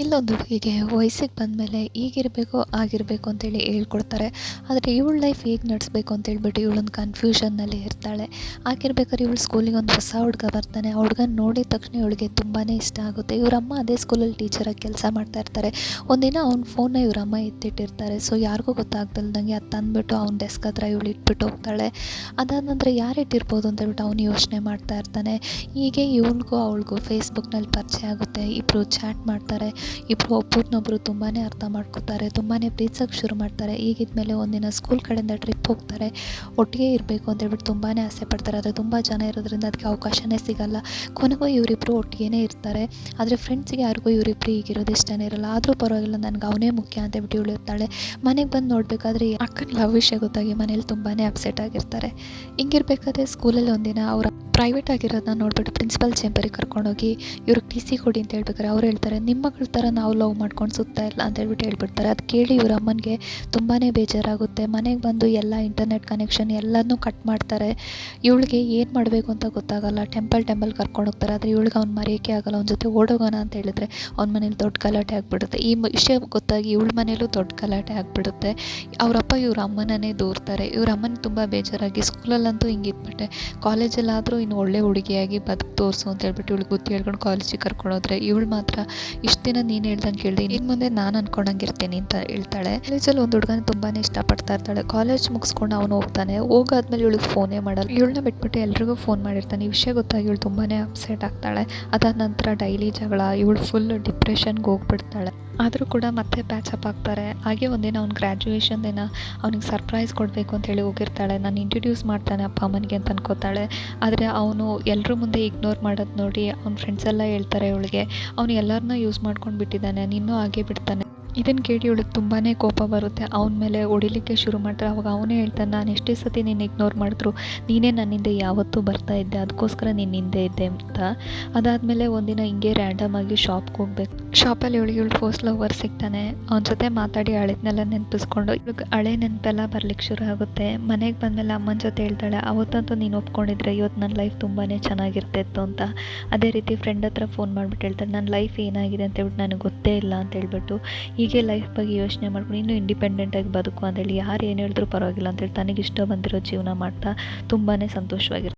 ಇಲ್ಲೊಂದು ಹುಡುಗಿಗೆ ವಯಸ್ಸಿಗೆ ಬಂದಮೇಲೆ ಈಗಿರಬೇಕು ಆಗಿರಬೇಕು ಅಂತೇಳಿ ಹೇಳ್ಕೊಡ್ತಾರೆ. ಆದರೆ ಇವಳ ಲೈಫ್ ಹೇಗೆ ನಡೆಸಬೇಕು ಅಂತೇಳ್ಬಿಟ್ಟು ಇವಳೊಂದು ಕನ್ಫ್ಯೂಷನ್ನಲ್ಲಿ ಇರ್ತಾಳೆ. ಆಗಿರ್ಬೇಕಾದ್ರೆ ಇವಳು ಸ್ಕೂಲಿಗೆ ಒಂದು ಹೊಸ ಹುಡುಗ ಬರ್ತಾನೆ. ಆ ಹುಡುಗನ ನೋಡಿದ ತಕ್ಷಣ ಇವಳಿಗೆ ತುಂಬಾ ಇಷ್ಟ ಆಗುತ್ತೆ. ಇವರಮ್ಮ ಅದೇ ಸ್ಕೂಲಲ್ಲಿ ಟೀಚರಾಗಿ ಕೆಲಸ ಮಾಡ್ತಾ ಇರ್ತಾರೆ. ಒಂದಿನ ಅವ್ನ ಫೋನ್ನ ಇವರಮ್ಮ ಎತ್ತಿಟ್ಟಿರ್ತಾರೆ. ಸೊ ಯಾರಿಗೂ ಗೊತ್ತಾಗ್ದಲ್ದಂಗೆ ಅದು ತಂದುಬಿಟ್ಟು ಅವ್ನ ಡೆಸ್ಕ್ ಹತ್ರ ಇವಳು ಇಟ್ಬಿಟ್ಟು ಹೋಗ್ತಾಳೆ. ಅದಾದ ನಂತರ ಯಾರು ಇಟ್ಟಿರ್ಬೋದು ಅಂತೇಳ್ಬಿಟ್ಟು ಅವನು ಯೋಚನೆ ಮಾಡ್ತಾ ಇರ್ತಾನೆ. ಹೀಗೆ ಇವಳಿಗೂ ಅವಳಿಗೂ ಫೇಸ್ಬುಕ್ನಲ್ಲಿ ಪರಿಚಯ ಆಗುತ್ತೆ. ಇಬ್ಬರು ಚಾಟ್ ಮಾಡ್ತಾರೆ. ಇಬ್ಬರು ಒಬ್ಬರನ್ನೊಬ್ಬರು ತುಂಬಾ ಅರ್ಥ ಮಾಡ್ಕೋತಾರೆ, ತುಂಬಾ ಪ್ರೀತಿಸೋಕ್ಕೆ ಶುರು ಮಾಡ್ತಾರೆ. ಹೀಗಿದ್ಮೇಲೆ ಒಂದಿನ ಸ್ಕೂಲ್ ಕಡೆಯಿಂದ ಟ್ರಿಪ್ ಹೋಗ್ತಾರೆ. ಒಟ್ಟಿಗೆ ಇರಬೇಕು ಅಂತೇಳ್ಬಿಟ್ಟು ತುಂಬಾ ಆಸೆ ಪಡ್ತಾರೆ. ಆದರೆ ತುಂಬ ಜನ ಇರೋದ್ರಿಂದ ಅದಕ್ಕೆ ಅವಕಾಶನೇ ಸಿಗಲ್ಲ. ಕೊನೆಗೂ ಇವರಿಬ್ಬರು ಒಟ್ಟಿಗೆ ಇರ್ತಾರೆ. ಆದರೆ ಫ್ರೆಂಡ್ಸಿಗೆ ಯಾರಿಗೂ ಇವರಿಬ್ಬರು ಈಗಿರೋದು ಇಷ್ಟನೇ ಇರಲ್ಲ. ಆದರೂ ಪರವಾಗಿಲ್ಲ, ನನಗೆ ಅವನೇ ಮುಖ್ಯ ಅಂತೇಳ್ಬಿಟ್ಟು ಇವಳು ಇರ್ತಾಳೆ. ಮನೆಗೆ ಬಂದು ನೋಡಬೇಕಾದ್ರೆ ಅಕ್ಕನ ಲವ್ ವಿಷಯ ಗೊತ್ತಾಗಿ ಮನೇಲಿ ತುಂಬಾ ಅಪ್ಸೆಟ್ ಆಗಿರ್ತಾರೆ. ಹಿಂಗಿರ್ಬೇಕಾದ್ರೆ ಸ್ಕೂಲಲ್ಲಿ ಒಂದಿನ ಅವರ ಪ್ರೈವೇಟ್ ಆಗಿರೋದನ್ನ ನೋಡ್ಬಿಟ್ಟು ಪ್ರಿನ್ಸಿಪಲ್ ಚೇಂಬರಿಗೆ ಕರ್ಕೊಂಡೋಗಿ ಇವ್ರಿಗೆ ಟಿ ಸಿ ಕೊಡಿ ಅಂತ ಹೇಳ್ಬೇಕಾರೆ ಅವ್ರು ಹೇಳ್ತಾರೆ, ನಿಮ್ಮ ಮಗಳ ಥರ ನಾವು ಲವ್ ಮಾಡ್ಕೊಂಡು ಸುತ್ತಾ ಇಲ್ಲ ಅಂತ ಹೇಳ್ಬಿಟ್ಟು ಹೇಳ್ಬಿಡ್ತಾರೆ. ಅದು ಕೇಳಿ ಇವ್ರ ಅಮ್ಮನಿಗೆ ತುಂಬಾ ಬೇಜಾರಾಗುತ್ತೆ. ಮನೆಗೆ ಬಂದು ಎಲ್ಲ ಇಂಟರ್ನೆಟ್ ಕನೆಕ್ಷನ್ ಎಲ್ಲನೂ ಕಟ್ ಮಾಡ್ತಾರೆ. ಇವಳಿಗೆ ಏನು ಮಾಡಬೇಕು ಅಂತ ಗೊತ್ತಾಗಲ್ಲ. ಟೆಂಪಲ್ ಕರ್ಕೊಂಡು ಹೋಗ್ತಾರೆ. ಆದರೆ ಇವಳಿಗೆ ಅವ್ನು ಮರೆಯೋಕ್ಕೆ ಆಗಲ್ಲ. ಅವ್ನ ಜೊತೆ ಓಡೋಗೋಣ ಅಂತ ಹೇಳಿದ್ರೆ ಅವ್ನ ಮನೇಲಿ ದೊಡ್ಡ ಗಲಾಟೆ ಆಗಿಬಿಡುತ್ತೆ. ಈ ವಿಷಯ ಗೊತ್ತಾಗಿ ಇವಳ ಮನೇಲೂ ದೊಡ್ಡ ಗಲಾಟೆ ಆಗಿಬಿಡುತ್ತೆ. ಅವರಪ್ಪ ಇವ್ರ ಅಮ್ಮನನ್ನೇ ದೂರ್ತಾರೆ. ಇವ್ರ ಅಮ್ಮನಿಗೆ ತುಂಬ ಬೇಜಾರಾಗಿ ಸ್ಕೂಲಲ್ಲಂತೂ ಹಿಂಗಿದ್ಬಿಟ್ಟೆ, ಕಾಲೇಜಲ್ಲಾದರೂ ಇನ್ನು ಒಳ್ಳೆ ಹುಡುಗಿಯಾಗಿ ಬದುಕು ತೋರಿಸು ಅಂತ ಹೇಳ್ಬಿಟ್ಟು ಇವಳು ಬುದ್ಧಿ ಹೇಳ್ಕೊಂಡು ಕಾಲೇಜಿಗೆ ಕರ್ಕೊಂಡೋದ್ರೆ ಇವಳು ಮಾತ್ರ ಇಷ್ಟು ದಿನ ನೀನು ಹೇಳ್ದಂಗೆ ಕೇಳಿದೆ, ಇನ್ನು ಮುಂದೆ ನಾನು ಅನ್ಕೊಂಡಂಗಿರ್ತೀನಿ ಅಂತ ಹೇಳ್ತಾಳೆ. ಕಾಲೇಜಲ್ಲಿ ಒಂದು ಹುಡುಗನ ತುಂಬಾ ಇಷ್ಟಪಡ್ತಾ ಇರ್ತಾಳೆ. ಕಾಲೇಜ್ ಮುಗಿಸ್ಕೊಂಡು ಅವನು ಹೋಗ್ತಾನೆ. ಹೋಗಾದ್ಮೇಲೆ ಇವಳಿಗೆ ಫೋನೇ ಮಾಡಲ್ಲ. ಇವಳನ್ನ ಬಿಟ್ಬಿಟ್ಟು ಎಲ್ರಿಗೂ ಫೋನ್ ಮಾಡಿರ್ತಾನೆ. ಈ ವಿಷಯ ಗೊತ್ತಾಗಿ ಇವಳು ತುಂಬಾ ಅಪ್ಸೆಟ್ ಆಗ್ತಾಳೆ. ಅದಾದ ನಂತರ ಡೈಲಿ ಜಗಳ, ಇವಳು ಫುಲ್ ಡಿಪ್ರೆಷನ್ಗೆ ಹೋಗ್ಬಿಡ್ತಾಳೆ. ಆದರೂ ಕೂಡ ಮತ್ತೆ ಪ್ಯಾಚಪ್ ಆಗ್ತಾರೆ. ಹಾಗೆ ಒಂದಿನ ಅವ್ನ ಗ್ರ್ಯಾಜುಯೇಷನ್ ದಿನ ಅವ್ನಿಗೆ ಸರ್ಪ್ರೈಸ್ ಕೊಡಬೇಕು ಅಂತ ಹೇಳಿ ಹೋಗಿರ್ತಾಳೆ. ನಾನು ಇಂಟ್ರೊಡ್ಯೂಸ್ ಮಾಡ್ತಾನೆ ಅಪ್ಪ ಅಮ್ಮನಿಗೆ ಅಂತ ಅನ್ಕೋತಾಳೆ. ಆದರೆ ಅವನು ಎಲ್ಲರ ಮುಂದೆ ಇಗ್ನೋರ್ ಮಾಡೋದು ನೋಡಿ ಅವ್ನ ಫ್ರೆಂಡ್ಸ್ ಎಲ್ಲ ಹೇಳ್ತಾರೆ ಇವಳಿಗೆ, ಅವನು ಎಲ್ಲರನ್ನ ಯೂಸ್ ಮಾಡ್ಕೊಂಡು ಬಿಟ್ಟಿದ್ದಾನೆ, ನಿನ್ನೂ ಹಾಗೆ ಬಿಡ್ತಾನೆ. ಇದನ್ನು ಕೇಳಿ ಇವಳಿಗೆ ತುಂಬಾ ಕೋಪ ಬರುತ್ತೆ. ಅವನ ಮೇಲೆ ಹೊಡಿಲಿಕ್ಕೆ ಶುರು ಮಾಡ್ತಾರೆ. ಅವಾಗ ಅವನೇ ಹೇಳ್ತಾನೆ, ನಾನು ಎಷ್ಟೇ ಸತಿ ನೀನು ಇಗ್ನೋರ್ ಮಾಡಿದ್ರು ನೀನೇ ನನ್ನಿಂದ ಯಾವತ್ತೂ ಬರ್ತಾ ಇದ್ದೆ, ಅದಕ್ಕೋಸ್ಕರ ನೀನು ಹಿಂದೆ ಇದ್ದೆ ಅಂತ. ಅದಾದಮೇಲೆ ಒಂದಿನ ಹಿಂಗೆ ರ್ಯಾಂಡಮ್ ಆಗಿ ಶಾಪ್ಗೆ ಹೋಗ್ಬೇಕು. ಶಾಪಲ್ಲಿ ಇವಳು ಫಸ್ಟ್ ಲವರ್ ಸಿಗ್ತಾನೆ. ಅವನ ಜೊತೆ ಮಾತಾಡಿ ಹಳೆದನ್ನೆಲ್ಲ ನೆನಪಿಸ್ಕೊಂಡು ಇವಳಿಗೆ ಹಳೆ ನೆನಪೆಲ್ಲ ಬರ್ಲಿಕ್ಕೆ ಶುರು ಆಗುತ್ತೆ. ಮನೆಗೆ ಬಂದಮೇಲೆ ಅಮ್ಮನ ಜೊತೆ ಹೇಳ್ತಾಳೆ, ಅವತ್ತಂತೂ ನೀನು ಒಪ್ಕೊಂಡಿದ್ರೆ ಇವತ್ತು ನನ್ನ ಲೈಫ್ ತುಂಬಾ ಚೆನ್ನಾಗಿರ್ತಿತ್ತು ಅಂತ. ಅದೇ ರೀತಿ ಫ್ರೆಂಡ್ ಹತ್ರ ಫೋನ್ ಮಾಡಿಬಿಟ್ಟು ಹೇಳ್ತಾಳೆ, ನನ್ನ ಲೈಫ್ ಏನಾಗಿದೆ ಅಂತ ಹೇಳ್ಬಿಟ್ಟು ನನಗೆ ಗೊತ್ತೇ ಇಲ್ಲ ಅಂತ ಹೇಳ್ಬಿಟ್ಟು. ಹೀಗೆ ಲೈಫ್ ಬಗ್ಗೆ ಯೋಚನೆ ಮಾಡ್ಕೊಂಡು ಇನ್ನೂ ಇಂಡಿಪೆಂಡೆಂಟಾಗಿ ಬದುಕು ಅಂತೇಳಿ ಯಾರು ಏನು ಹೇಳಿದ್ರು ಪರವಾಗಿಲ್ಲ ಅಂತೇಳಿ ತನಗಿಷ್ಟ ಬಂದಿರೋ ಜೀವನ ಮಾಡ್ತಾ ತುಂಬಾ ಸಂತೋಷವಾಗಿರ್ತಾರೆ.